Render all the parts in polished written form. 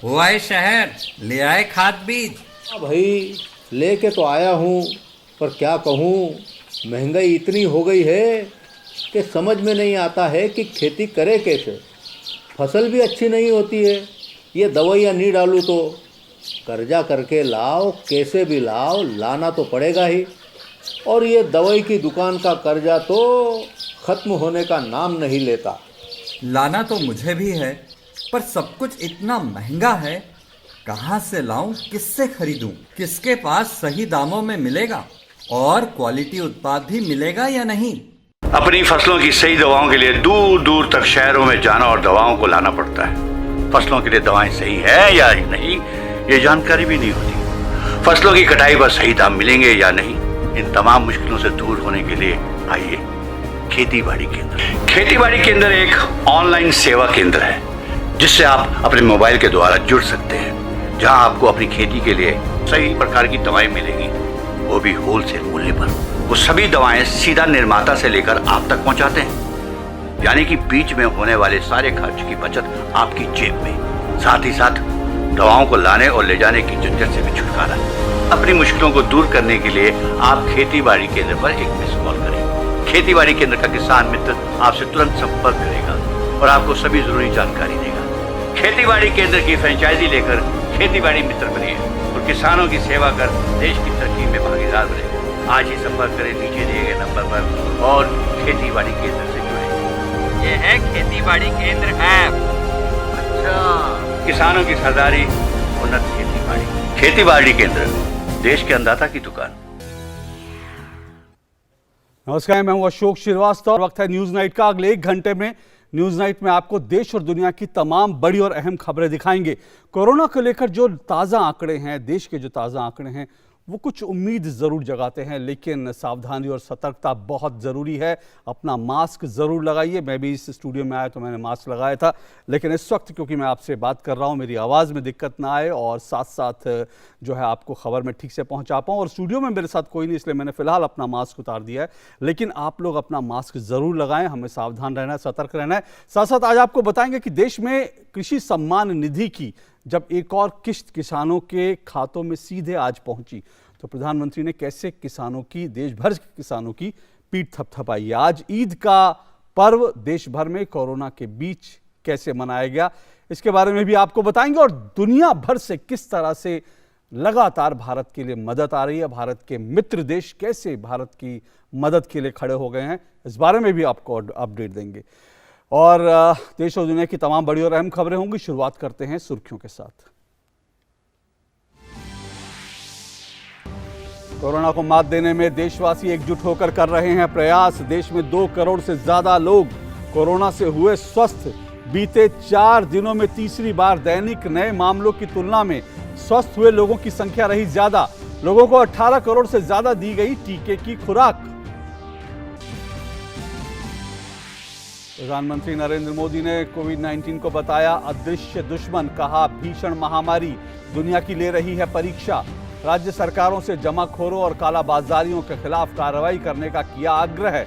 हुआ है शहर, ले आए खाद बीज। हाँ भाई, लेके तो आया हूँ, पर क्या कहूँ, महंगाई इतनी हो गई है कि समझ में नहीं आता है कि खेती करे कैसे। फसल भी अच्छी नहीं होती है, ये दवाइयाँ नहीं डालूँ तो कर्जा करके लाओ, कैसे भी लाओ, लाना तो पड़ेगा ही। और ये दवाई की दुकान का कर्जा तो ख़त्म होने का नाम नहीं लेता। लाना तो मुझे भी है, पर सब कुछ इतना महंगा है। कहाँ से लाऊं, किससे खरीदूं, किसके पास सही दामों में मिलेगा और क्वालिटी उत्पाद भी मिलेगा या नहीं। अपनी फसलों की सही दवाओं के लिए दूर दूर तक शहरों में जाना और दवाओं को लाना पड़ता है। फसलों के लिए दवाएं सही है या नहीं, ये जानकारी भी नहीं होती। फसलों की कटाई पर सही दाम मिलेंगे या नहीं, इन तमाम मुश्किलों से दूर होने के लिए आइए खेती बाड़ी केंद्र। खेती बाड़ी केंद्र एक ऑनलाइन सेवा केंद्र है जिससे आप अपने मोबाइल के द्वारा जुड़ सकते हैं, जहां आपको अपनी खेती के लिए सही प्रकार की दवाएं मिलेंगी, वो भी होलसेल मूल्य पर। वो सभी दवाएं सीधा निर्माता से लेकर आप तक पहुंचाते हैं, यानी कि बीच में होने वाले सारे खर्च की बचत आपकी जेब में। साथ ही साथ दवाओं को लाने और ले जाने की झंझट से भी छुटकारा। अपनी मुश्किलों को दूर करने के लिए आप खेती बाड़ी केंद्र पर एक मिस कॉल करें। खेती बाड़ी केंद्र का किसान मित्र आपसे तुरंत संपर्क करेगा और आपको सभी जरूरी जानकारी देगा। खेती बाड़ी केंद्र की फ्रेंचाइजी लेकर खेती बाड़ी मित्र बनिए और किसानों की सेवा कर देश की तरक्की में भागीदार बने। आज ही संपर्क करें नीचे दिए गए नंबर पर और खेती बाड़ी केंद्र से जुड़े। ये है खेती बाड़ी केंद्र ऐप। अच्छा, किसानों की सरदारी, उन्नत खेती बाड़ी। खेती बाड़ी केंद्र, देश के अन्नदाता की दुकान। नमस्कार, मैं हूं अशोक श्रीवास्तव। वक्त है न्यूज नाइट का। अगले 1 घंटे में न्यूज नाइट में आपको देश और दुनिया की तमाम बड़ी और अहम खबरें दिखाएंगे। कोरोना को लेकर जो ताज़ा आंकड़े हैं, देश के जो ताज़ा आंकड़े हैं, वो कुछ उम्मीद ज़रूर जगाते हैं, लेकिन सावधानी और सतर्कता बहुत ज़रूरी है। अपना मास्क ज़रूर लगाइए। मैं भी इस स्टूडियो में आया तो मैंने मास्क लगाया था, लेकिन इस वक्त क्योंकि मैं आपसे बात कर रहा हूँ, मेरी आवाज़ में दिक्कत ना आए और साथ साथ जो है आपको खबर में ठीक से पहुँचा पाऊँ। और स्टूडियो में मेरे साथ कोई नहीं, इसलिए मैंने फ़िलहाल अपना मास्क उतार दिया है, लेकिन आप लोग अपना मास्क ज़रूर लगाएं। हमें सावधान रहना है, सतर्क रहना है। साथ साथ आज आपको बताएंगे कि देश में कृषि सम्मान निधि की जब एक और किश्त किसानों के खातों में सीधे आज पहुंची, तो प्रधानमंत्री ने कैसे किसानों की, देश भर के किसानों की पीठ थपथपाई। आज ईद का पर्व देश भर में कोरोना के बीच कैसे मनाया गया, इसके बारे में भी आपको बताएंगे। और दुनिया भर से किस तरह से लगातार भारत के लिए मदद आ रही है, भारत के मित्र देश कैसे भारत की मदद के लिए खड़े हो गए हैं, इस बारे में भी आपको अपडेट देंगे। और देश और दुनिया की तमाम बड़ी और अहम खबरें होंगी। शुरुआत करते हैं सुर्खियों के साथ। कोरोना को मात देने में देशवासी एकजुट होकर कर रहे हैं प्रयास। देश में 2 करोड़ से ज्यादा लोग कोरोना से हुए स्वस्थ। बीते 4 दिनों में तीसरी बार दैनिक नए मामलों की तुलना में स्वस्थ हुए लोगों की संख्या रही ज्यादा। लोगों को 18 करोड़ से ज्यादा दी गई टीके की खुराक। प्रधानमंत्री नरेंद्र मोदी ने कोविड-19 को बताया अदृश्य दुश्मन। कहा भीषण महामारी दुनिया की ले रही है परीक्षा। राज्य सरकारों से जमाखोरों और कालाबाजारियों के खिलाफ कार्रवाई करने का किया आग्रह।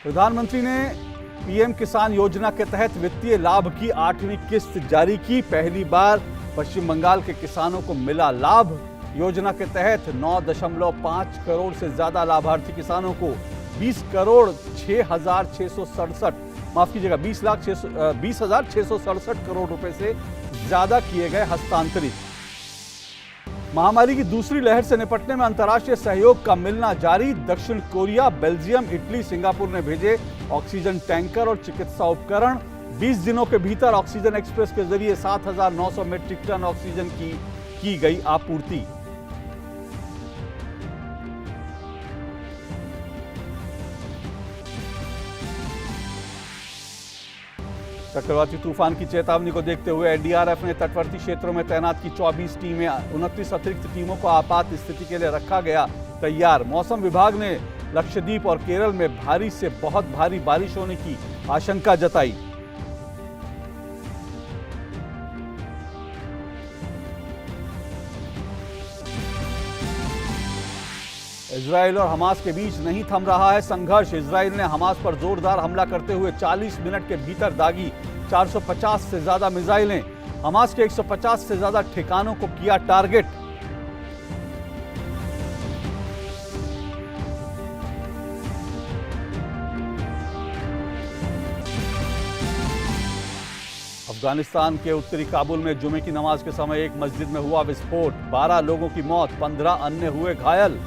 प्रधानमंत्री ने पीएम किसान योजना के तहत वित्तीय लाभ की 8वीं किस्त जारी की। पहली बार पश्चिम बंगाल के किसानों को मिला लाभ। योजना के तहत 9.5 करोड़ से ज्यादा लाभार्थी किसानों को 20 करोड़ 6,667 माफ कीजिएगा 20,667 करोड़ रुपए से ज्यादा किए गए हस्तांतरित। महामारी की दूसरी लहर से निपटने में अंतर्राष्ट्रीय सहयोग का मिलना जारी। दक्षिण कोरिया, बेल्जियम, इटली, सिंगापुर ने भेजे ऑक्सीजन टैंकर और चिकित्सा उपकरण। 20 दिनों के भीतर ऑक्सीजन एक्सप्रेस के जरिए 7,900 मीट्रिक टन ऑक्सीजन की गई आपूर्ति। चक्रवाती तूफान की चेतावनी को देखते हुए एनडीआरएफ ने तटवर्ती क्षेत्रों में तैनात की 24 टीमें। 29 अतिरिक्त टीमों को आपात स्थिति के लिए रखा गया तैयार। मौसम विभाग ने लक्षद्वीप और केरल में भारी से बहुत भारी बारिश होने की आशंका जताई। इजराइल और हमास के बीच नहीं थम रहा है संघर्ष। इजराइल ने हमास पर जोरदार हमला करते हुए 40 मिनट के भीतर दागी 450 से ज्यादा मिसाइलें। हमास के 150 से ज्यादा ठिकानों को किया टारगेट। अफगानिस्तान के उत्तरी काबुल में जुमे की नमाज के समय एक मस्जिद में हुआ विस्फोट। 12 लोगों की मौत, 15 अन्य हुए घायल।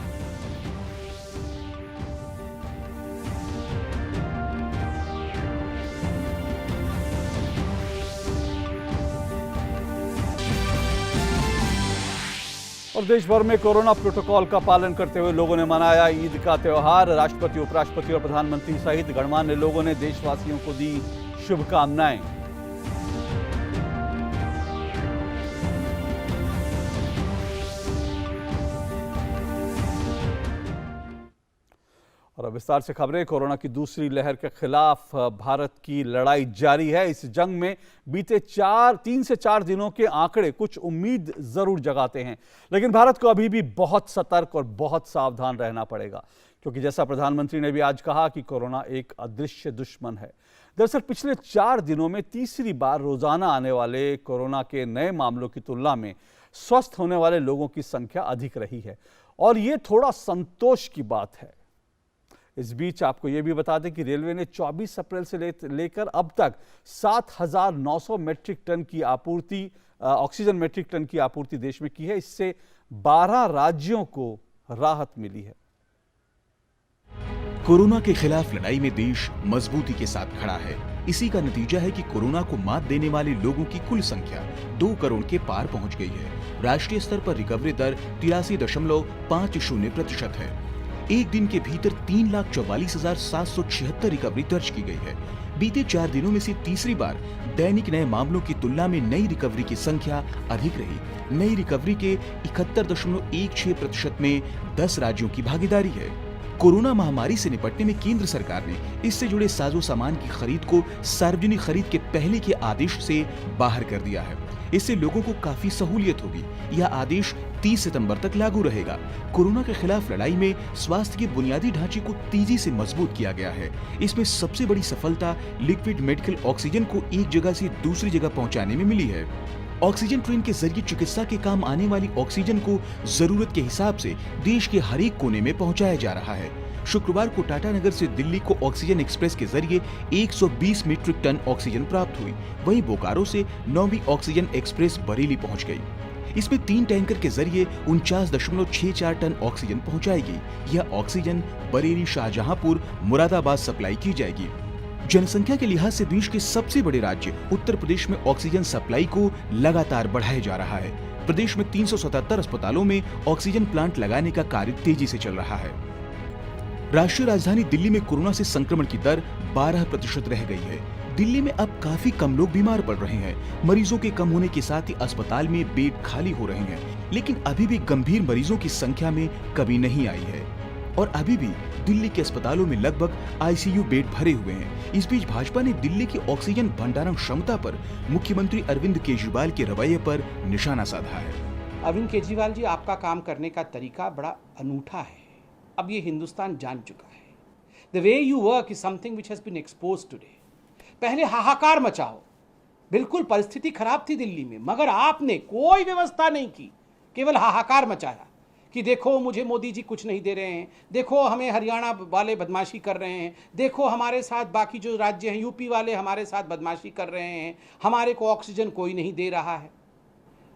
और देश भर में कोरोना प्रोटोकॉल का पालन करते हुए लोगों ने मनाया ईद का त्योहार। राष्ट्रपति, उपराष्ट्रपति और प्रधानमंत्री सहित गणमान्य लोगों ने देशवासियों को दी शुभकामनाएं। और अब विस्तार से खबरें। कोरोना की दूसरी लहर के खिलाफ भारत की लड़ाई जारी है। इस जंग में बीते 3 से 4 दिनों के आंकड़े कुछ उम्मीद जरूर जगाते हैं, लेकिन भारत को अभी भी बहुत सतर्क और बहुत सावधान रहना पड़ेगा, क्योंकि जैसा प्रधानमंत्री ने भी आज कहा कि कोरोना एक अदृश्य दुश्मन है। दरअसल पिछले 4 दिनों में तीसरी बार रोजाना आने वाले कोरोना के नए मामलों की तुलना में स्वस्थ होने वाले लोगों की संख्या अधिक रही है, और ये थोड़ा संतोष की बात है। इस बीच आपको यह भी बता दें कि रेलवे ने 24 अप्रैल से लेकर अब तक 7,900 मेट्रिक टन की आपूर्ति, ऑक्सीजन मेट्रिक टन की आपूर्ति देश में की है। इससे 12 राज्यों को राहत मिली है। कोरोना के खिलाफ लड़ाई में देश मजबूती के साथ खड़ा है। इसी का नतीजा है कि कोरोना को मात देने वाले लोगों की कुल संख्या 2 करोड़ के पार पहुंच गई है। राष्ट्रीय स्तर पर रिकवरी दर 83.50% है। एक दिन के भीतर 3,44,776 रिकवरी दर्ज की गई है। बीते 4 दिनों में से तीसरी बार दैनिक नए मामलों की तुलना में नई रिकवरी की संख्या अधिक रही। नई रिकवरी के 71.16% में 10 राज्यों की भागीदारी है। कोरोना महामारी से निपटने में केंद्र सरकार ने इससे जुड़े साजो सामान की खरीद को सार्वजनिक खरीद के पहले के आदेश से बाहर कर दिया है। इससे लोगों को काफी सहूलियत होगी। यह आदेश 30 सितंबर तक लागू रहेगा। कोरोना के खिलाफ लड़ाई में स्वास्थ्य के बुनियादी ढांचे को तेजी से मजबूत किया गया है। इसमें सबसे बड़ी सफलता लिक्विड मेडिकल ऑक्सीजन को एक जगह से दूसरी जगह पहुंचाने में मिली है। ऑक्सीजन ट्रेन के जरिए चिकित्सा के काम आने वाली ऑक्सीजन को जरूरत के हिसाब से देश के हर एक कोने में पहुंचाया जा रहा है। शुक्रवार को टाटानगर से दिल्ली को ऑक्सीजन एक्सप्रेस के जरिए 120 मीट्रिक टन ऑक्सीजन प्राप्त हुई। वहीं बोकारो से 9वीं ऑक्सीजन एक्सप्रेस बरेली पहुंच गई। इसमें 3 टैंकर के जरिए 49.64 टन ऑक्सीजन पहुंचाएगी। यह ऑक्सीजन बरेली, शाहजहांपुर, मुरादाबाद सप्लाई की जाएगी। जनसंख्या के लिहाज से देश के सबसे बड़े राज्य उत्तर प्रदेश में ऑक्सीजन सप्लाई को लगातार बढ़ाया जा रहा है। प्रदेश में 377 अस्पतालों में ऑक्सीजन प्लांट लगाने का कार्य तेजी से चल रहा है। राष्ट्रीय राजधानी दिल्ली में कोरोना से संक्रमण की दर 12% रह गई है। दिल्ली में अब काफी कम लोग बीमार पड़ रहे हैं। मरीजों के कम होने के साथ ही अस्पताल में बेड खाली हो रहे हैं, लेकिन अभी भी गंभीर मरीजों की संख्या में कमी नहीं आई है और अभी भी दिल्ली के अस्पतालों में लगभग आईसीयू बेड भरे हुए हैं। इस बीच भाजपा ने दिल्ली की ऑक्सीजन भंडारण क्षमता पर मुख्यमंत्री अरविंद केजरीवाल के रवैये पर निशाना साधा है। अरविंद केजरीवाल जी, आपका काम करने का तरीका बड़ा अनूठा है। अब ये हिंदुस्तान जान चुका है। The way you work is something which has been exposed today. पहले हाहाकार मचाओ, बिल्कुल परिस्थिति खराब थी दिल्ली में, मगर आपने कोई व्यवस्था नहीं की, केवल हाहाकार मचाया कि देखो मुझे मोदी जी कुछ नहीं दे रहे हैं, देखो हमें हरियाणा वाले बदमाशी कर रहे हैं, देखो हमारे साथ बाकी जो राज्य हैं यूपी वाले हमारे साथ बदमाशी कर रहे हैं, हमारे को ऑक्सीजन कोई नहीं दे रहा है।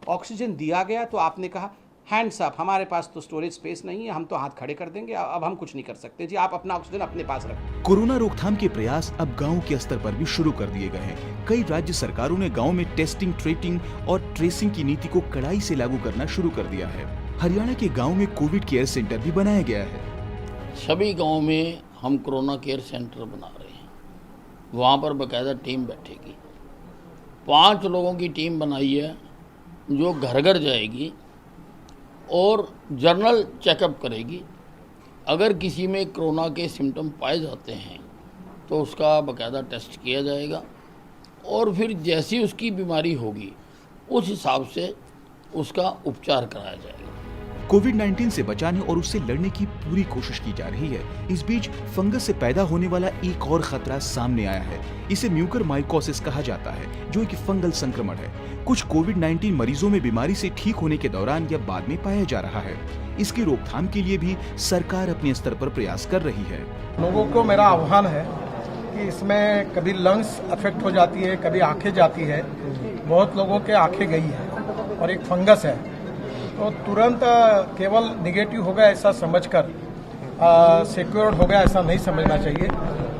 ऑक्सीजन दिया गया तो आपने कहा हैंड्स अप, हमारे पास तो स्टोरेज स्पेस नहीं है, हम तो हाथ खड़े कर देंगे, अब हम कुछ नहीं कर सकते जी, आप अपना ऑक्सीजन अपने पास रखें। कोरोना रोकथाम के प्रयास अब गांव के स्तर पर भी शुरू कर दिए गए हैं। कई राज्य सरकारों ने गांव में टेस्टिंग, ट्रेटिंग और ट्रेसिंग की नीति को कड़ाई से लागू करना शुरू कर दिया है। हरियाणा के गाँव में कोविड केयर सेंटर भी बनाया गया है। सभी गाँव में हम कोरोना केयर सेंटर बना रहे हैं। वहाँ पर बाकायदा टीम बैठेगी। 5 लोगों की टीम बनाई है जो घर घर जाएगी और जनरल चेकअप करेगी। अगर किसी में कोरोना के सिम्टम पाए जाते हैं तो उसका बाकायदा टेस्ट किया जाएगा और फिर जैसी उसकी बीमारी होगी उस हिसाब से उसका उपचार कराया जाएगा। कोविड-19 से बचाने और उससे लड़ने की पूरी कोशिश की जा रही है। इस बीच फंगस से पैदा होने वाला एक और खतरा सामने आया है। इसे म्यूकरमाइकोसिस कहा जाता है, जो एक फंगल संक्रमण है। कुछ कोविड-19 मरीजों में बीमारी से ठीक होने के दौरान या बाद में पाया जा रहा है। इसकी रोकथाम के लिए भी सरकार अपने स्तर पर प्रयास कर रही है। लोगों को मेरा आह्वान है कि इसमें कभी लंग्स अफेक्ट हो जाती है, कभी आंखें जाती है। बहुत लोगों के आंखें गई है और एक फंगस है, तो तुरंत केवल निगेटिव हो गया ऐसा समझकर सिक्योर्ड हो गया ऐसा नहीं समझना चाहिए।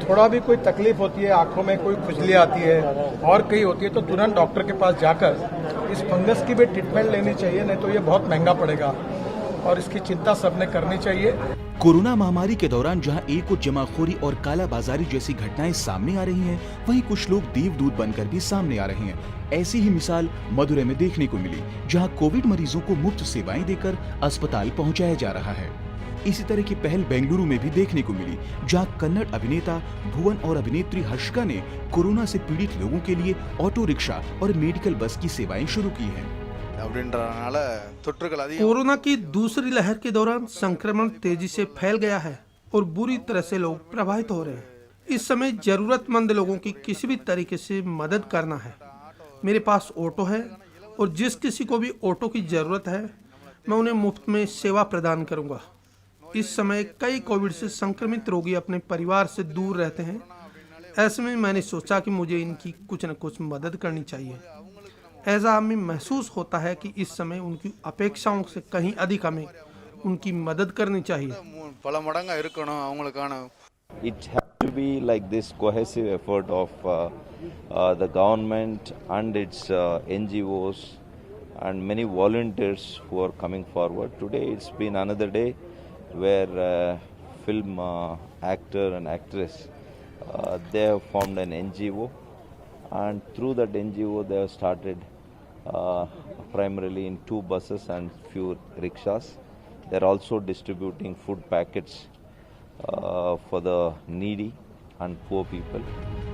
थोड़ा भी कोई तकलीफ होती है, आंखों में कोई खुजली आती है और कहीं होती है, तो तुरंत डॉक्टर के पास जाकर इस फंगस की भी ट्रीटमेंट लेनी चाहिए, नहीं तो ये बहुत महंगा पड़ेगा और इसकी चिंता सबने करनी चाहिए। कोरोना महामारी के दौरान जहां एक को जमाखोरी और कालाबाजारी जैसी घटनाएं सामने आ रही हैं, वहीं कुछ लोग देवदूत बनकर भी सामने आ रहे हैं। ऐसी ही मिसाल मदुरै में देखने को मिली, जहां कोविड मरीजों को मुफ्त सेवाएं देकर अस्पताल पहुंचाया जा रहा है। इसी तरह की पहल बेंगलुरु में भी देखने को मिली, जहां कन्नड़ अभिनेता भुवन और अभिनेत्री हर्षिका ने कोरोना से पीड़ित लोगों के लिए ऑटो रिक्शा और मेडिकल बस की सेवाएं शुरू की हैं। कोरोना की दूसरी लहर के दौरान संक्रमण तेजी से फैल गया है और बुरी तरह से लोग प्रभावित हो रहे हैं। इस समय जरूरतमंद लोगों की किसी भी तरीके से मदद करना है। मेरे पास ऑटो है और जिस किसी को भी ऑटो की जरूरत है, मैं उन्हें मुफ्त में सेवा प्रदान करूंगा। इस समय कई कोविड से संक्रमित रोगी अपने परिवार से दूर रहते हैं। ऐसे में मैंने सोचा कि मुझे इनकी कुछ न कुछ मदद करनी चाहिए। ऐसा हमें महसूस होता है कि इस समय उनकी अपेक्षाओं से कहीं अधिक हमें उनकी मदद करनी चाहिए। It has to be like this cohesive effort of the government and its NGOs and many volunteers who are coming forward. Today it's been another day where film actor and actress they have formed an NGO, and through that NGO they have started primarily in 2 buses and few rickshaws. They are also distributing food packets for the needy and poor people.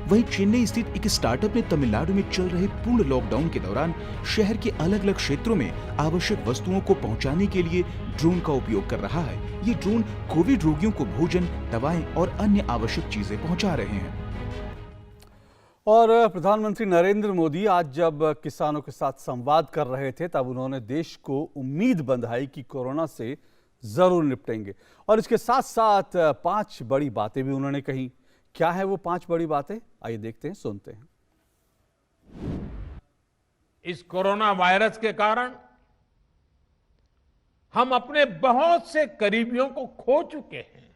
वहीं चेन्नई स्थित एक startup ने तमिलनाडु में चल रहे पूर्ण lockdown के दौरान शहर के अलग अलग क्षेत्रों में आवश्यक वस्तुओं को पहुंचाने के लिए ड्रोन का उपयोग कर रहा है। ये ड्रोन कोविड रोगियों को भोजन, दवाएं और अन्य आवश्यक चीजें पहुंचा रहे हैं। और प्रधानमंत्री नरेंद्र मोदी आज जब किसानों के साथ संवाद कर रहे थे, तब उन्होंने देश को उम्मीद बंधाई कि कोरोना से जरूर निपटेंगे। और इसके साथ साथ 5 बड़ी बातें भी उन्होंने कही। क्या है वो 5 बड़ी बातें? आइए देखते हैं, सुनते हैं। इस कोरोना वायरस के कारण हम अपने बहुत से करीबियों को खो चुके हैं।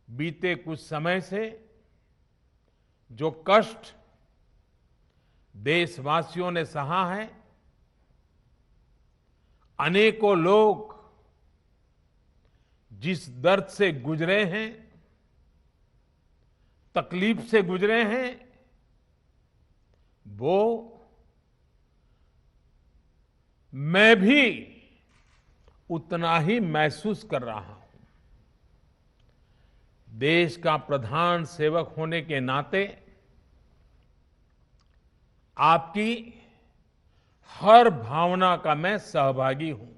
बीते कुछ समय से जो कष्ट देशवासियों ने सहा है, अनेकों लोग जिस दर्द से गुजरे हैं, तकलीफ से गुजरे हैं, वो मैं भी उतना ही महसूस कर रहा हूं। देश का प्रधान सेवक होने के नाते आपकी हर भावना का मैं सहभागी हूं।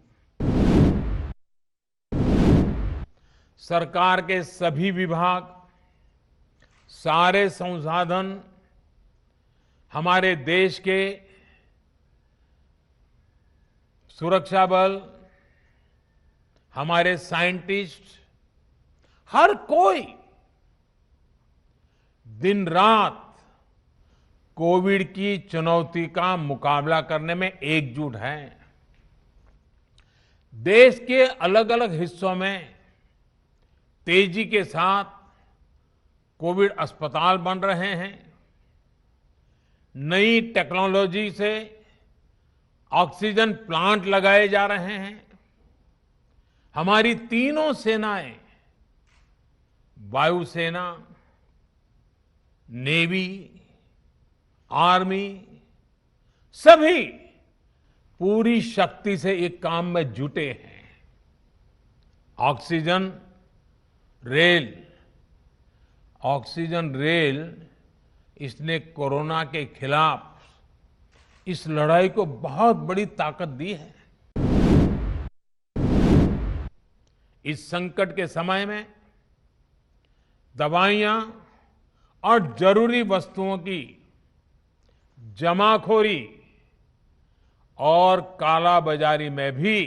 सरकार के सभी विभाग, सारे संसाधन, हमारे देश के सुरक्षा बल, हमारे साइंटिस्ट, हर कोई दिन रात कोविड की चुनौती का मुकाबला करने में एकजुट है। देश के अलग अलग हिस्सों में तेजी के साथ कोविड अस्पताल बन रहे हैं। नई टेक्नोलॉजी से ऑक्सीजन प्लांट लगाए जा रहे हैं। हमारी तीनों सेनाएं, वायुसेना, नेवी, आर्मी, सभी पूरी शक्ति से एक काम में जुटे हैं। ऑक्सीजन रेल इसने कोरोना के खिलाफ इस लड़ाई को बहुत बड़ी ताकत दी है। इस संकट के समय में दवाइयां और जरूरी वस्तुओं की जमाखोरी और कालाबाजारी में भी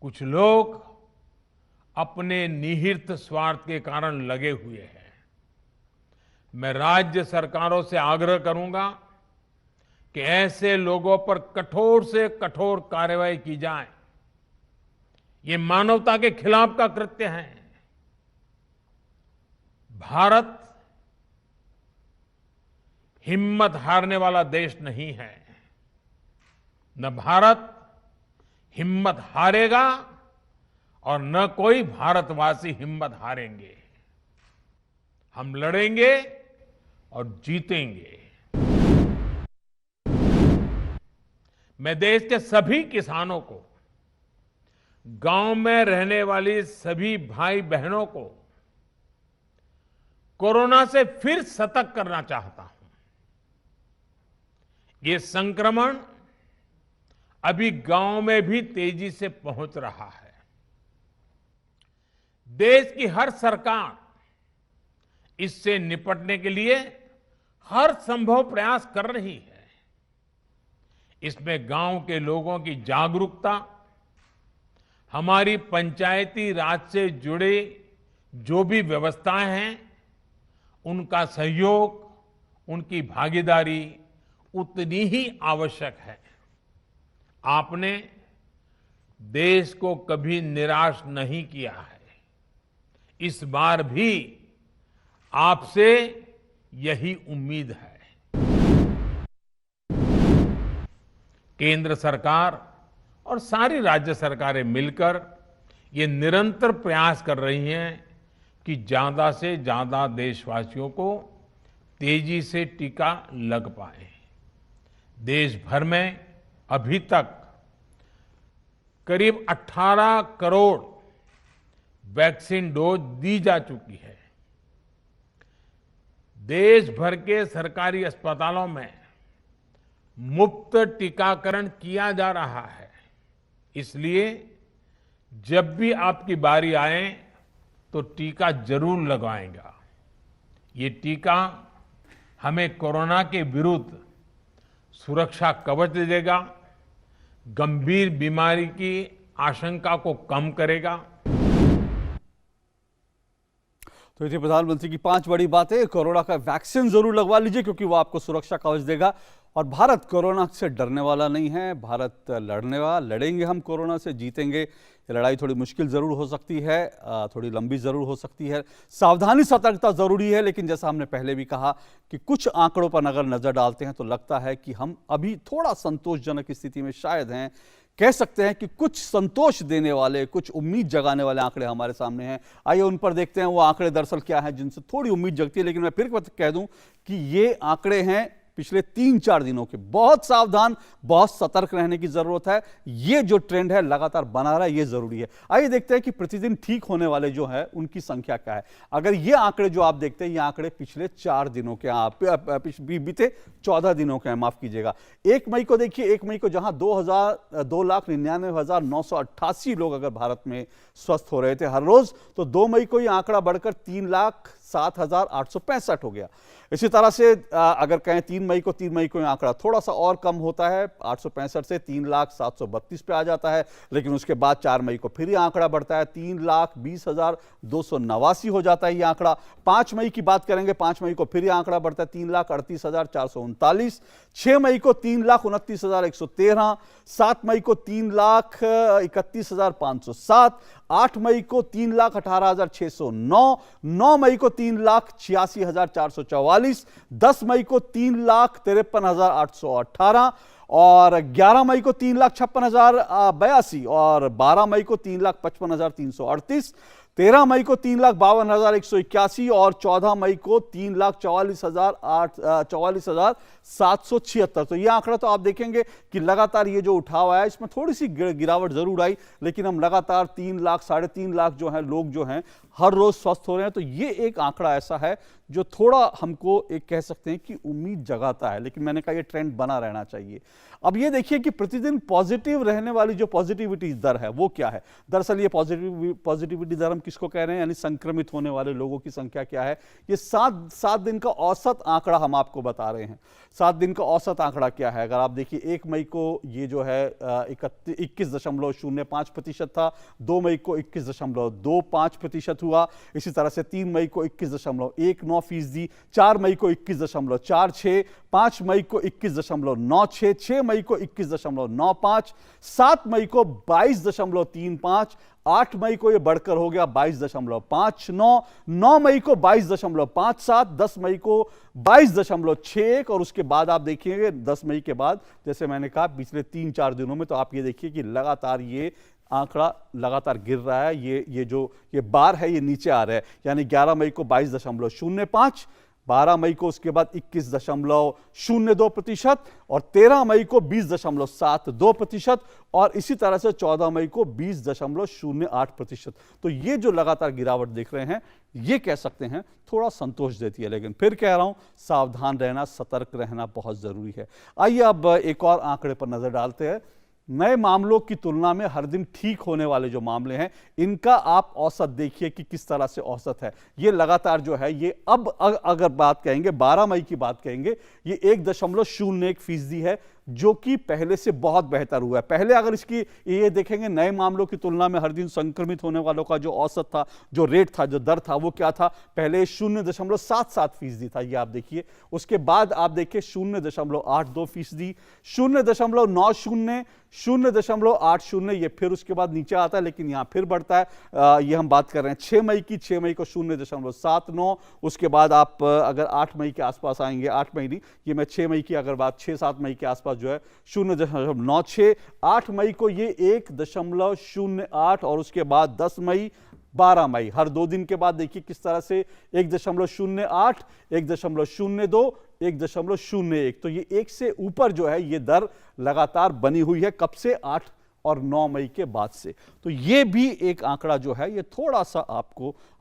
कुछ लोग अपने निहित स्वार्थ के कारण लगे हुए हैं। मैं राज्य सरकारों से आग्रह करूंगा कि ऐसे लोगों पर कठोर से कठोर कार्रवाई की जाए। ये मानवता के खिलाफ का कृत्य है। भारत हिम्मत हारने वाला देश नहीं है। न भारत हिम्मत हारेगा और न कोई भारतवासी हिम्मत हारेंगे। हम लड़ेंगे और जीतेंगे। मैं देश के सभी किसानों को, गांव में रहने वाली सभी भाई बहनों को कोरोना से फिर सतर्क करना चाहता हूं। ये संक्रमण अभी गांव में भी तेजी से पहुंच रहा है। देश की हर सरकार इससे निपटने के लिए हर संभव प्रयास कर रही है। इसमें गांव के लोगों की जागरूकता, हमारी पंचायती राज से जुड़े जो भी व्यवस्थाएं हैं, उनका सहयोग, उनकी भागीदारी उतनी ही आवश्यक है। आपने देश को कभी निराश नहीं किया है। इस बार भी आपसे यही उम्मीद है। केंद्र सरकार और सारी राज्य सरकारें मिलकर ये निरंतर प्रयास कर रही हैं कि ज्यादा से ज्यादा देशवासियों को तेजी से टीका लग पाए। देश भर में अभी तक करीब 18 करोड़ वैक्सीन डोज दी जा चुकी है। देश भर के सरकारी अस्पतालों में मुफ्त टीकाकरण किया जा रहा है। इसलिए जब भी आपकी बारी आए तो टीका जरूर लगवाएंगा। ये टीका हमें कोरोना के विरुद्ध सुरक्षा कवच देगा, गंभीर बीमारी की आशंका को कम करेगा। तो ये थी प्रधानमंत्री की 5 बड़ी बातें। कोरोना का वैक्सीन जरूर लगवा लीजिए क्योंकि वो आपको सुरक्षा कवच देगा। और भारत कोरोना से डरने वाला नहीं है, भारत लड़ने वाला, लड़ेंगे हम, कोरोना से जीतेंगे। ये लड़ाई थोड़ी मुश्किल ज़रूर हो सकती है, थोड़ी लंबी ज़रूर हो सकती है, सावधानी सतर्कता ज़रूरी है। लेकिन जैसा हमने पहले भी कहा कि कुछ आंकड़ों पर अगर नज़र डालते हैं तो लगता है कि हम अभी थोड़ा संतोषजनक स्थिति में शायद हैं। कह सकते हैं कि कुछ संतोष देने वाले, कुछ उम्मीद जगाने वाले आंकड़े हमारे सामने हैं। आइए उन पर देखते हैं वो आंकड़े दरअसल क्या हैं जिनसे थोड़ी उम्मीद जगती है। लेकिन मैं फिर कह दूं कि ये आंकड़े हैं पिछले 3-4 दिनों के। बहुत सावधान, बहुत सतर्क रहने की जरूरत है। ये जो ट्रेंड है लगातार बना रहा है, ये जरूरी है। आइए देखते हैं कि प्रतिदिन ठीक होने वाले जो है उनकी संख्या क्या है। अगर ये आंकड़े जो आप देखते हैं, ये आंकड़े पिछले 4 दिनों के, बीते 14 दिनों के हैं, माफ कीजिएगा। 1 मई को देखिए, 1 मई को जहां 2,99,988 लोग अगर भारत में स्वस्थ हो रहे थे हर रोज, तो 2 मई को ये आंकड़ा बढ़कर 3,07,865 हो गया। इसी तरह से अगर कहें 3 मई को ये आंकड़ा थोड़ा सा और कम होता है, 865 से 3,07,32 पे आ जाता है। लेकिन उसके बाद 4 मई को फिर ये आंकड़ा बढ़ता है, 3,20,289 हो जाता है ये आंकड़ा। 5 मई की बात करेंगे, 5 मई को फिर ये आंकड़ा बढ़ता है 3,38,439। 6 मई को 3,29,113। 7 मई को 3,31,507। 8 मई को 3,18,609। 9 मई को 3,86,444। 10 मई को 3,53,818 और 11 मई को 3,56,082 और 12 मई को 3,55,338। 13 मई को 3,52,181 और 14 मई को 3,44,776। तो ये आंकड़ा तो आप देखेंगे कि लगातार ये जो उठाव आया इसमें थोड़ी सी गिरावट जरूर आई, लेकिन हम लगातार 3 लाख 3.5 लाख जो है लोग जो हैं हर रोज स्वस्थ हो रहे हैं। तो ये एक आंकड़ा ऐसा है जो थोड़ा हमको एक कह सकते हैं कि उम्मीद जगाता है, लेकिन मैंने कहा ये ट्रेंड बना रहना चाहिए। अब ये देखिए कि प्रतिदिन पॉजिटिव रहने वाली जो पॉजिटिविटी दर है वो क्या है। दरअसल ये पॉजिटिविटी दर हम किसको कह रहे हैं, यानी संक्रमित होने वाले लोगों की संख्या क्या है। ये 7 दिन का औसत आंकड़ा हम आपको बता रहे हैं। 7 दिन का औसत आंकड़ा क्या है, अगर आप देखिए 1 मई को ये जो है 21.05% था, 2 मई को 21.25% हुआ, इसी तरह से 3 मई को 21.19%, 4 मई को 21.46%, 5 मई को 21.96%, 6 मई को 21.95%, 7 मई को 22.35%, 8 मई को यह बढ़कर हो गया 22.59, 9 मई को 22.57, 10 मई को 22.61 और उसके बाद आप देखिएगा 10 मई के बाद जैसे मैंने कहा पिछले 3-4 दिनों में तो आप ये देखिए कि लगातार ये आंकड़ा लगातार गिर रहा है। ये बार है ये नीचे आ रहा है, यानी 11 मई को 22.05, 12 मई को उसके बाद 21.02% और 13 मई को 20.72% और इसी तरह से 14 मई को 20.08%। तो ये जो लगातार गिरावट देख रहे हैं ये कह सकते हैं थोड़ा संतोष देती है, लेकिन फिर कह रहा हूं सावधान रहना, सतर्क रहना बहुत जरूरी है। आइए अब एक और आंकड़े पर नजर डालते हैं। नए मामलों की तुलना में हर दिन ठीक होने वाले जो मामले हैं इनका आप औसत देखिए कि किस तरह से औसत है। ये लगातार जो है ये अब अगर बात कहेंगे 12 मई की बात कहेंगे ये 1.01% है, जो कि पहले से बहुत बेहतर हुआ है। पहले अगर इसकी ये देखेंगे नए मामलों की तुलना में हर दिन संक्रमित होने वालों का जो औसत था, जो रेट था, जो दर था वो क्या था, पहले 0.77% था, ये आप देखिए। उसके बाद आप देखिए 0.82%, 0.90, 0.80, ये फिर उसके बाद नीचे आता है लेकिन यहां फिर बढ़ता है। ये हम बात कर रहे हैं 6 मई की, 6 मई को 0.79, उसके बाद आप अगर 8 मई के आसपास आएंगे, 8 मई नहीं, ये मैं 6 मई की अगर बात 6-7 मई के आसपास जो है 0.96, 8 मई को ये 1.08 और उसके बाद 10 मई, 12 मई, हर 2 दिन के बाद देखिए किस तरह से 1.08, 1.02, 1.01। तो ये 1 से ऊपर जो है ये दर लगातार बनी हुई है, कब से, 8 और 9 मई के बाद से। तो ये भी एक आंकड़ा जो है ये थोड़ा सा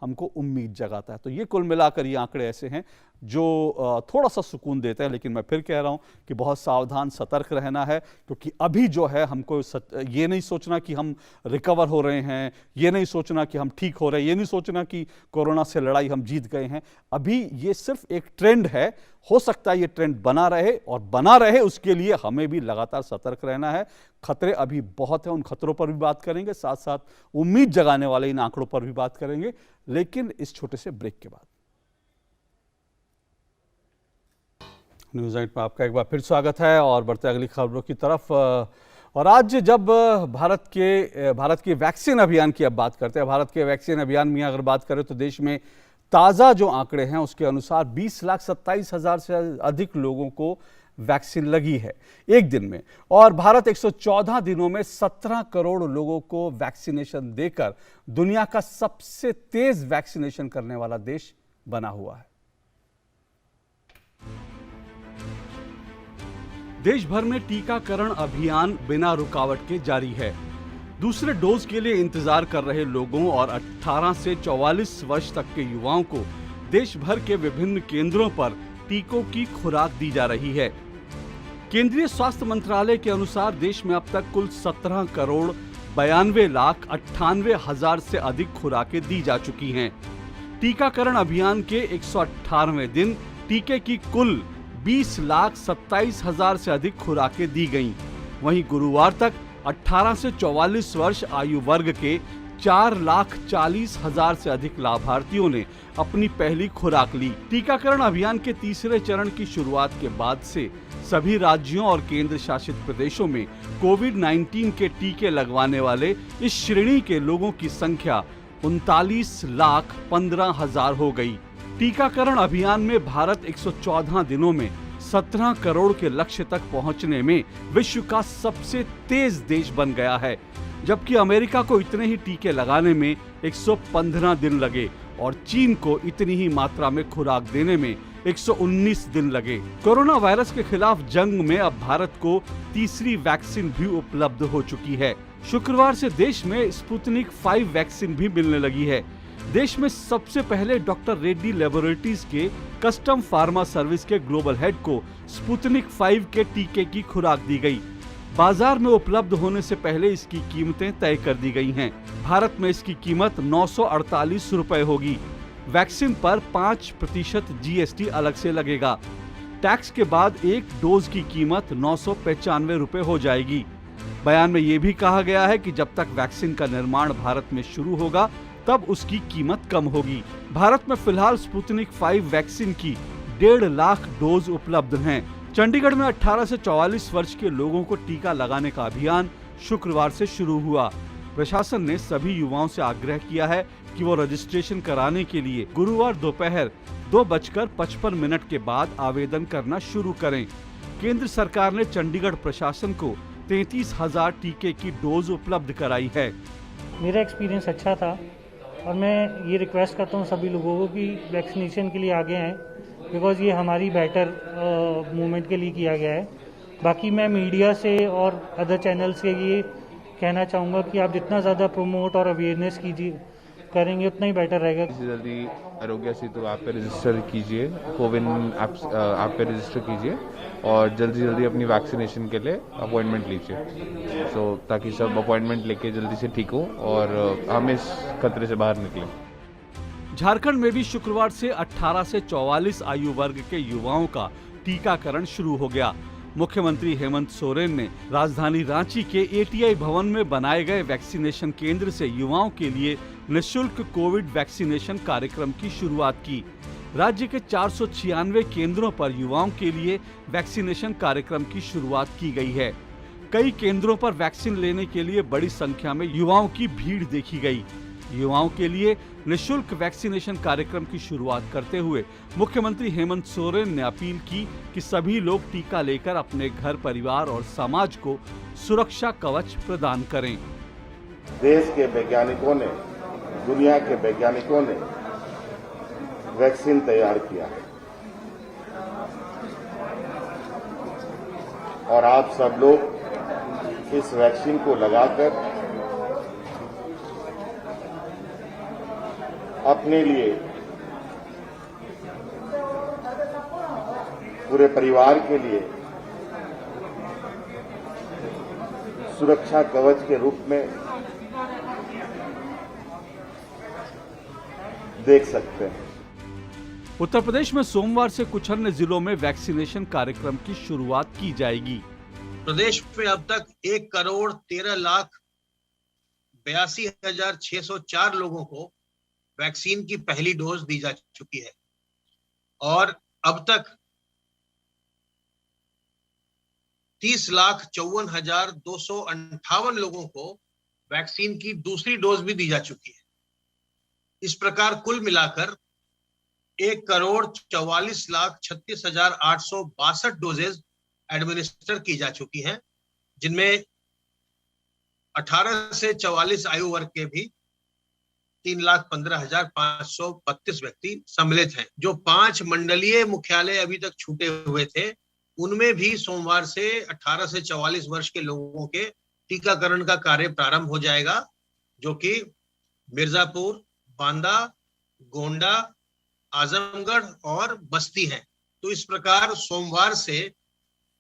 हमको उम्मीद जगाता है। तो ये कुल मिलाकर ये आंकड़े ऐसे हैं जो थोड़ा सा सुकून देते हैं, लेकिन मैं फिर कह रहा हूं कि बहुत सावधान सतर्क रहना है, क्योंकि अभी जो है हमको ये नहीं सोचना कि हम रिकवर हो रहे हैं, ये नहीं सोचना कि हम ठीक हो रहे हैं, ये नहीं सोचना कि कोरोना से लड़ाई हम जीत गए हैं। अभी ये सिर्फ एक ट्रेंड है, हो सकता है ये ट्रेंड बना रहे, और बना रहे उसके लिए हमें भी लगातार सतर्क रहना है। खतरे अभी बहुत हैं, उन खतरों पर भी बात करेंगे, साथ साथ उम्मीद जगाने वाले इन आंकड़ों पर भी बात करेंगे, लेकिन इस छोटे से ब्रेक के बाद। न्यूज़ नाइट में आपका एक बार फिर स्वागत है और बढ़ते अगली खबरों की तरफ। और आज जब भारत के वैक्सीन अभियान की अब बात करते हैं, भारत के वैक्सीन अभियान में अगर बात करें तो देश में ताज़ा जो आंकड़े हैं उसके अनुसार 20,27,000 से अधिक लोगों को वैक्सीन लगी है एक दिन में, और भारत 114 दिनों में 17 करोड़ लोगों को वैक्सीनेशन देकर दुनिया का सबसे तेज वैक्सीनेशन करने वाला देश बना हुआ है। देश भर में टीकाकरण अभियान बिना रुकावट के जारी है। दूसरे डोज के लिए इंतजार कर रहे लोगों और 18 से 44 वर्ष तक के युवाओं को देश भर के विभिन्न केंद्रों पर टीकों की खुराक दी जा रही है। केंद्रीय स्वास्थ्य मंत्रालय के अनुसार देश में अब तक कुल 17 करोड़ 92,98,000 से अधिक खुराकें दी जा चुकी हैं। टीकाकरण अभियान के 118वें दिन टीके की कुल 20,27,000 से अधिक खुराकें दी गईं। वहीं गुरुवार तक 18 से 44 वर्ष आयु वर्ग के 4,40,000 से अधिक लाभार्थियों ने अपनी पहली खुराक ली। टीकाकरण अभियान के तीसरे चरण की शुरुआत के बाद से सभी राज्यों और केंद्र शासित प्रदेशों में कोविड-19 के टीके लगवाने वाले इस श्रेणी के लोगों की संख्या 39,15,000 हो गई। टीकाकरण अभियान में भारत 114 दिनों में 17 करोड़ के लक्ष्य तक पहुंचने में विश्व का सबसे तेज देश बन गया है। जबकि अमेरिका को इतने ही टीके लगाने में 115 दिन लगे और चीन को इतनी ही मात्रा में खुराक देने में 119 दिन लगे। कोरोना वायरस के खिलाफ जंग में अब भारत को तीसरी वैक्सीन भी उपलब्ध हो चुकी है। शुक्रवार से देश में स्पुतनिक 5 वैक्सीन भी मिलने लगी है। देश में सबसे पहले डॉक्टर रेड्डी लेबोरेटरीज के कस्टम फार्मा सर्विस के ग्लोबल हेड को स्पुतनिक 5 के टीके की खुराक दी गई। बाजार में उपलब्ध होने से पहले इसकी कीमतें तय कर दी गई हैं। भारत में इसकी कीमत 948 रुपए होगी। वैक्सीन पर 5% GST अलग से लगेगा। टैक्स के बाद एक डोज की कीमत 995 रुपए हो जाएगी। बयान में ये भी कहा गया है कि जब तक वैक्सीन का निर्माण भारत में शुरू होगा तब उसकी कीमत कम होगी। भारत में फिलहाल स्पुतनिक 5 वैक्सीन की 1.5 लाख डोज उपलब्ध हैं। चंडीगढ़ में 18 से 44 वर्ष के लोगों को टीका लगाने का अभियान शुक्रवार से शुरू हुआ। प्रशासन ने सभी युवाओं से आग्रह किया है कि वो रजिस्ट्रेशन कराने के लिए गुरुवार दोपहर 2:55 के बाद आवेदन करना शुरू करें। केंद्र सरकार ने चंडीगढ़ प्रशासन को 33,000 टीके की डोज उपलब्ध कराई है। मेरा एक्सपीरियंस अच्छा था और मैं ये रिक्वेस्ट करता हूँ सभी लोगों को कि वैक्सीनेशन के लिए आगे आएँ, बिकॉज़ ये हमारी बेटर मूवमेंट के लिए किया गया है। बाकी मैं मीडिया से और अदर चैनल से ये कहना चाहूँगा कि आप जितना ज़्यादा प्रमोट और अवेयरनेस करेंगे उतना ही बेटर रहेगा। जल्दी आरोग्य सेतु ऐप पे रजिस्टर कीजिए, कोविन ऐप पे रजिस्टर कीजिए और जल्दी अपनी वैक्सीनेशन के लिए अपॉइंटमेंट लीजिए, ताकि सब अपॉइंटमेंट लेके जल्दी से ठीक हो और हम इस खतरे से बाहर निकलें। झारखंड में भी शुक्रवार से 18 से 44 आयु वर्ग के युवाओं का टीकाकरण शुरू हो गया। मुख्यमंत्री हेमंत सोरेन ने राजधानी रांची के ATI भवन में बनाए गए वैक्सीनेशन केंद्र से युवाओं के लिए निःशुल्क कोविड वैक्सीनेशन कार्यक्रम की शुरुआत की। राज्य के 496 केंद्रों पर युवाओं के लिए वैक्सीनेशन कार्यक्रम की शुरुआत की गई है। कई केंद्रों पर वैक्सीन लेने के लिए बड़ी संख्या में युवाओं की भीड़ देखी गई। युवाओं के लिए निःशुल्क वैक्सीनेशन कार्यक्रम की शुरुआत करते हुए मुख्यमंत्री हेमंत सोरेन ने अपील की कि सभी लोग टीका लेकर अपने घर, परिवार और समाज को सुरक्षा कवच प्रदान करें। देश के वैज्ञानिकों ने, दुनिया के वैज्ञानिकों ने वैक्सीन तैयार किया है और आप सब लोग इस वैक्सीन को लगाकर अपने लिए, पूरे परिवार के लिए सुरक्षा कवच के रूप में देख सकते हैं। उत्तर प्रदेश में सोमवार से कुछ अन्य जिलों में वैक्सीनेशन कार्यक्रम की शुरुआत की जाएगी। प्रदेश में अब तक 1,13,82,604 लोगों को वैक्सीन की पहली डोज दी जा चुकी है और अब तक 30,54,258 लोगों को वैक्सीन की दूसरी डोज भी दी जा चुकी है। इस प्रकार कुल मिलाकर 1,44,36,862 डोजेज एडमिनिस्टर की जा चुकी हैं, जिनमें 18 से 44 आयु वर्ग के भी 3,15,532 व्यक्ति सम्मिलित हैं। जो 5 मंडलीय मुख्यालय अभी तक छूटे हुए थे, उनमें भी सोमवार से 18 से 44 वर्ष के लोगों के टीकाकरण का कार्य प्रारंभ हो जाएगा, जो कि मिर्जापुर, बांदा, गोंडा, आजमगढ़ और बस्ती हैं। तो इस प्रकार सोमवार से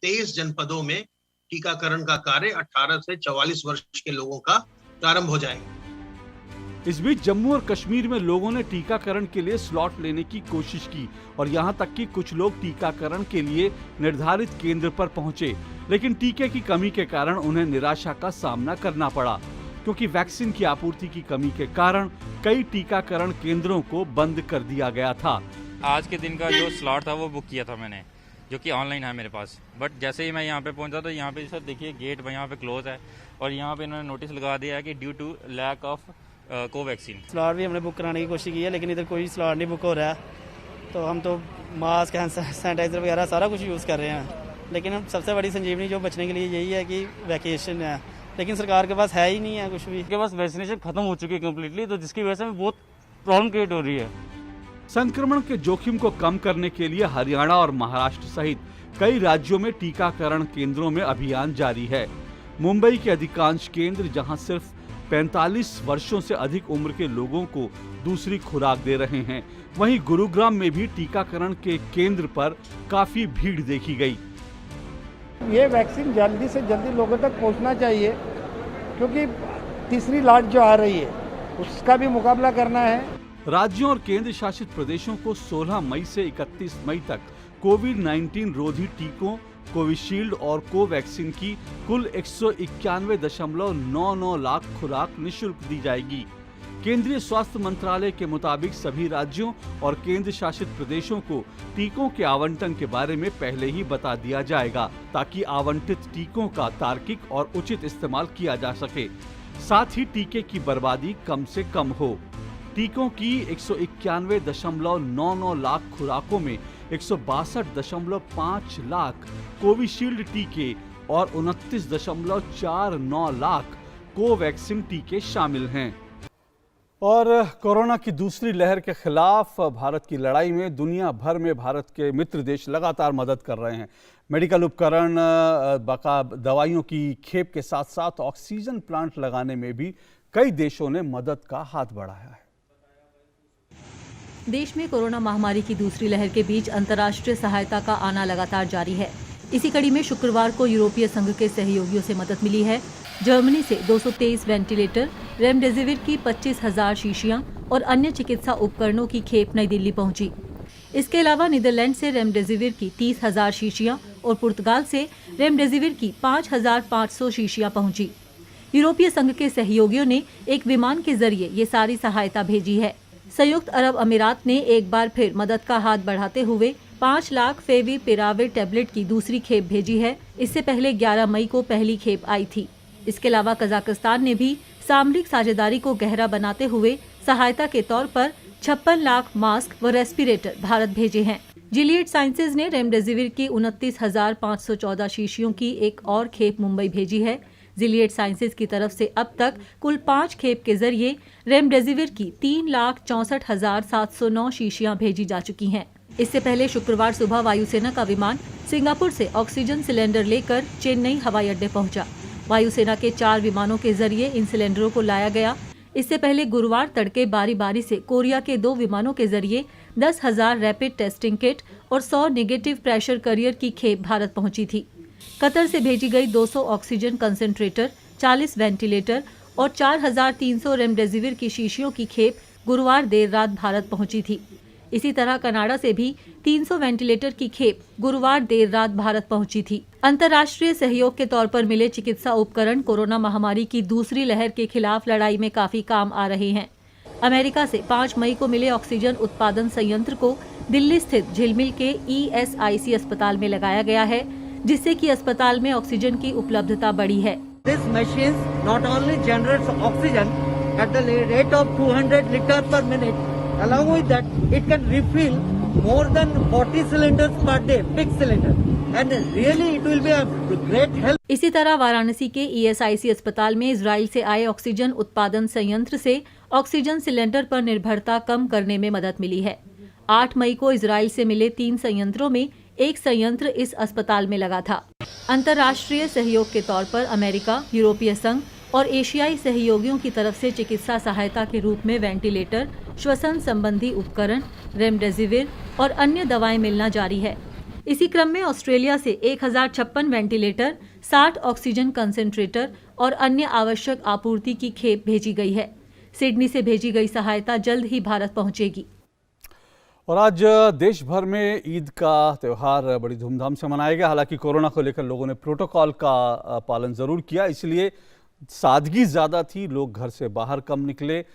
23 जनपदों में टीकाकरण का कार्य 18 से 44 वर्ष के लोगों का प्रारंभ हो जाएगा। इस बीच जम्मू और कश्मीर में लोगों ने टीकाकरण के लिए स्लॉट लेने की कोशिश की और यहां तक कि कुछ लोग टीकाकरण के लिए निर्धारित केंद्र पर पहुंचे, लेकिन टीके की कमी के कारण उन्हें निराशा का सामना करना पड़ा, क्योंकि वैक्सीन की आपूर्ति की कमी के कारण कई टीकाकरण केंद्रों को बंद कर दिया गया था। आज के दिन का जो स्लॉट था वो बुक किया था मैंने, जो कि ऑनलाइन है मेरे पास, बट जैसे ही मैं यहाँ पे पहुंचा तो यहाँ पे सर देखिए गेट यहाँ पे क्लोज है और यहाँ पे इन्होंने नोटिस लगा दिया है कि due to lack of Covaxin. Slot भी हमने बुक कराने की कोशिश की है, लेकिन इधर कोई स्लॉट नहीं बुक हो रहा है। तो हम तो मास्क, हैंड सैनिटाइजर वगैरह सारा कुछ यूज़ कर रहे हैं, लेकिन हम सबसे बड़ी संजीवनी जो बचने के लिए यही है कि वैक्सीनेशन है। लेकिन सरकार के पास है ही नहीं है कुछ भी। के पास वैक्सीनेशन खत्म हो चुकी है कम्प्लीटली, तो जिसकी वजह से बहुत प्रॉब्लम क्रिएट हो रही है। संक्रमण के जोखिम को कम करने के लिए हरियाणा और महाराष्ट्र सहित कई राज्यों में टीकाकरण केंद्रों में अभियान जारी है। मुंबई के अधिकांश केंद्र जहां सिर्फ 45 वर्षों से अधिक उम्र के लोगों को दूसरी खुराक दे रहे हैं, वहीं गुरुग्राम में भी टीकाकरण के केंद्र पर काफी भीड़ देखी गई। ये वैक्सीन जल्दी से जल्दी लोगों तक पहुंचना चाहिए, क्योंकि तीसरी लहर जो आ रही है उसका भी मुकाबला करना है। राज्यों और केंद्र शासित प्रदेशों को 16 मई से 31 मई तक कोविड-19 रोधी टीकों कोविशील्ड और कोवैक्सीन की कुल 191.99 लाख खुराक निःशुल्क दी जाएगी। केंद्रीय स्वास्थ्य मंत्रालय के मुताबिक सभी राज्यों और केंद्र शासित प्रदेशों को टीकों के आवंटन के बारे में पहले ही बता दिया जाएगा, ताकि आवंटित टीकों का तार्किक और उचित इस्तेमाल किया जा सके, साथ ही टीके की बर्बादी कम से कम हो। टीकों की 191.99 लाख खुराकों में 162.5 लाख कोविशील्ड टीके और 29.49 लाख कोवैक्सीन टीके शामिल हैं। और कोरोना की दूसरी लहर के खिलाफ भारत की लड़ाई में दुनिया भर में भारत के मित्र देश लगातार मदद कर रहे हैं। मेडिकल उपकरण, दवाइयों की खेप के साथ साथ ऑक्सीजन प्लांट लगाने में भी कई देशों ने मदद का हाथ बढ़ाया है। देश में कोरोना महामारी की दूसरी लहर के बीच अंतर्राष्ट्रीय सहायता का आना लगातार जारी है। इसी कड़ी में शुक्रवार को यूरोपीय संघ के सहयोगियों से मदद मिली है। जर्मनी से 223 वेंटिलेटर, रेमडेसिविर की 25,000 शीशियां और अन्य चिकित्सा उपकरणों की खेप नई दिल्ली पहुंची। इसके अलावा नीदरलैंड से रेमडेसिविर की 30,000 शीशियां और पुर्तगाल से रेमडेसिविर की 5,500 शीशियां पहुंची। यूरोपीय संघ के सहयोगियों ने एक विमान के जरिए ये सारी सहायता भेजी है। संयुक्त अरब अमीरात ने एक बार फिर मदद का हाथ बढ़ाते हुए 5 लाख फेविपिराविर टैबलेट की दूसरी खेप भेजी है। इससे पहले 11 मई को पहली खेप आई थी। इसके अलावा कजाकिस्तान ने भी सामरिक साझेदारी को गहरा बनाते हुए सहायता के तौर पर 56 लाख मास्क व रेस्पिरेटर भारत भेजे हैं। जिलियड साइंसेज ने रेमडेसिविर की 29,514 शीशियों की एक और खेप मुंबई भेजी है। जिलियड साइंसेज की तरफ से अब तक कुल 5 खेप के जरिए रेमडेसिविर की 3,64,709 शीशियां भेजी जा चुकी हैं। इससे पहले शुक्रवार सुबह वायुसेना का विमान सिंगापुर से ऑक्सीजन सिलेंडर लेकर चेन्नई हवाई अड्डे पहुंचा। वायुसेना के 4 विमानों के जरिए इन सिलेंडरों को लाया गया। इससे पहले गुरुवार तड़के बारी बारी से कोरिया के 2 विमानों के जरिए 10,000 रैपिड टेस्टिंग किट और 100 नेगेटिव प्रेशर करियर की खेप भारत पहुंची थी। कतर से भेजी गई 200 ऑक्सीजन कंसंट्रेटर, 40 वेंटिलेटर और 4,300 रेमडेसिविर की शीशियों की खेप गुरुवार देर रात भारत पहुंची थी। इसी तरह कनाडा से भी 300 वेंटिलेटर की खेप गुरुवार देर रात भारत पहुंची थी। अंतर्राष्ट्रीय सहयोग के तौर पर मिले चिकित्सा उपकरण कोरोना महामारी की दूसरी लहर के खिलाफ लड़ाई में काफी काम आ रहे हैं। अमेरिका से 5 मई को मिले ऑक्सीजन उत्पादन संयंत्र को दिल्ली स्थित झिलमिल के ESIC अस्पताल में लगाया गया है, जिससे कि अस्पताल में ऑक्सीजन की उपलब्धता बढ़ी है। This machine not only generates oxygen at the rate of 200 liters per minute, along with that it can refill more than 40 cylinders per day, big cylinder, and really it will be a great help. इसी तरह वाराणसी के ESIC अस्पताल में Israel से आए oxygen उत्पादन संयंत्र से ऑक्सीजन सिलेंडर पर निर्भरता कम करने में मदद मिली है। 8 मई को इजराइल से मिले 3 संयंत्रों में एक संयंत्र इस अस्पताल में लगा था। अंतर्राष्ट्रीय सहयोग के तौर पर अमेरिका, यूरोपीय संघ और एशियाई सहयोगियों की तरफ से चिकित्सा सहायता के रूप में वेंटिलेटर, श्वसन संबंधी उपकरण, रेमडेसिविर और अन्य दवाएं मिलना जारी है। इसी क्रम में ऑस्ट्रेलिया से 1056 वेंटिलेटर, 60 ऑक्सीजन कंसंट्रेटर और अन्य आवश्यक आपूर्ति की खेप भेजी गई है। सिडनी से भेजी गई सहायता जल्द ही भारत पहुंचेगी। और आज देश भर में ईद का त्यौहार बड़ी धूमधाम से मनाया गया। हालांकि कोरोना को लेकर लोगों ने प्रोटोकॉल का पालन जरूर किया, इसलिए सादगी ज़्यादा थी, लोग घर से बाहर कम निकले,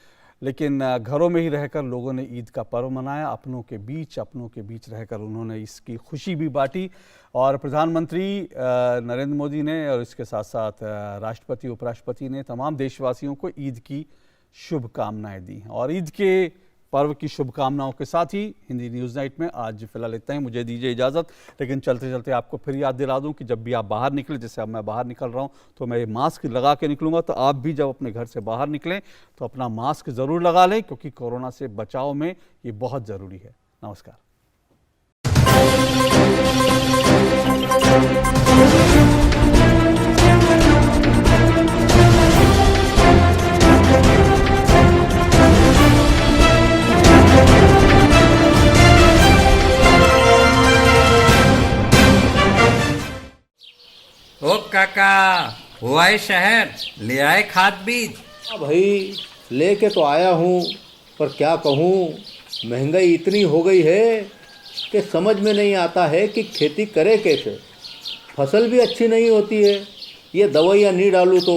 लेकिन घरों में ही रहकर लोगों ने ईद का पर्व मनाया। अपनों के बीच रहकर उन्होंने इसकी खुशी भी बांटी। और प्रधानमंत्री नरेंद्र मोदी ने और इसके साथ साथ राष्ट्रपति, उपराष्ट्रपति ने तमाम देशवासियों को ईद की शुभकामनाएं दी। और ईद के पर्व की शुभकामनाओं के साथ ही हिंदी न्यूज़ नाइट में आज फिलहाल इतना ही। मुझे दीजिए इजाज़त, लेकिन चलते चलते आपको फिर याद दिला दूं कि जब भी आप बाहर निकलें, जैसे अब मैं बाहर निकल रहा हूं तो मैं मास्क लगा के निकलूंगा, तो आप भी जब अपने घर से बाहर निकलें तो अपना मास्क ज़रूर लगा लें, क्योंकि कोरोना से बचाव में ये बहुत ज़रूरी है। नमस्कार। ओ काका, हुआ है शहर, ले आए खाद बीज? भाई लेके तो आया हूँ, पर क्या कहूँ, महंगाई इतनी हो गई है कि समझ में नहीं आता है कि खेती करे कैसे। फसल भी अच्छी नहीं होती है, ये दवाइयाँ नहीं डालूँ तो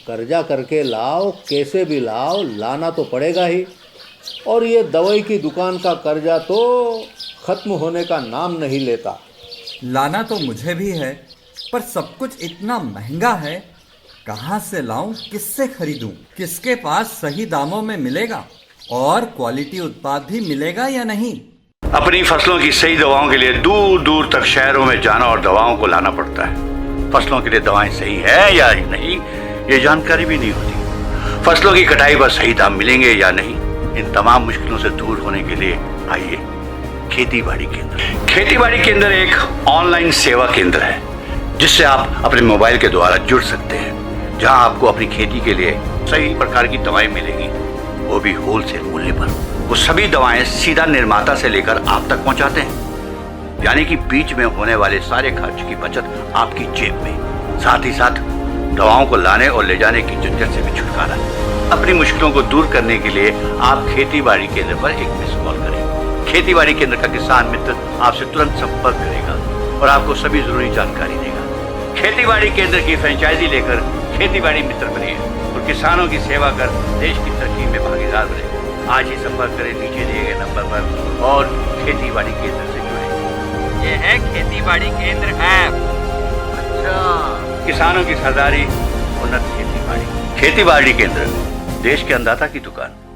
कर्जा करके लाओ, कैसे भी लाओ, लाना तो पड़ेगा ही। और ये दवाई की दुकान का कर्जा तो ख़त्म होने का नाम नहीं लेता। लाना तो मुझे भी है, पर सब कुछ इतना महंगा है, कहाँ से लाऊं, किससे खरीदूं, किसके पास सही दामों में मिलेगा और क्वालिटी उत्पाद भी मिलेगा या नहीं। अपनी फसलों की सही दवाओं के लिए दूर दूर तक शहरों में जाना और दवाओं को लाना पड़ता है। फसलों के लिए दवाएं सही है या नहीं, ये जानकारी भी नहीं होती। फसलों की कटाई पर सही दाम मिलेंगे या नहीं, इन तमाम मुश्किलों से दूर होने के लिए आइए खेती बाड़ी केंद्र। खेती बाड़ी केंद्र एक ऑनलाइन सेवा केंद्र है, जिससे आप अपने मोबाइल के द्वारा जुड़ सकते हैं, जहां आपको अपनी खेती के लिए सही प्रकार की दवाएं मिलेंगी, वो भी होलसेल मूल्य पर। वो सभी दवाएं सीधा निर्माता से लेकर आप तक पहुंचाते हैं, यानी कि बीच में होने वाले सारे खर्च की बचत आपकी जेब में। साथ ही साथ दवाओं को लाने और ले जाने की झंझट से भी छुटकारा। अपनी मुश्किलों को दूर करने के लिए आप खेती बाड़ी केंद्र पर एक मिस कॉल करें। खेती बाड़ी केंद्र का किसान मित्र आपसे तुरंत संपर्क करेगा और आपको सभी जरूरी जानकारी देगा। खेती बाड़ी केंद्र की फ्रेंचाइजी लेकर खेती बाड़ी मित्र बनिए और किसानों की सेवा कर देश की तरक्की में भागीदार बने। आज ही संपर्क करें नीचे दिए गए नंबर पर और खेती बाड़ी केंद्र से जुड़े। ये है खेती बाड़ी केंद्र ऐप। अच्छा, किसानों की सरदारी, उन्नत खेती बाड़ी। खेती बाड़ी केंद्र, देश के अन्नदाता की दुकान।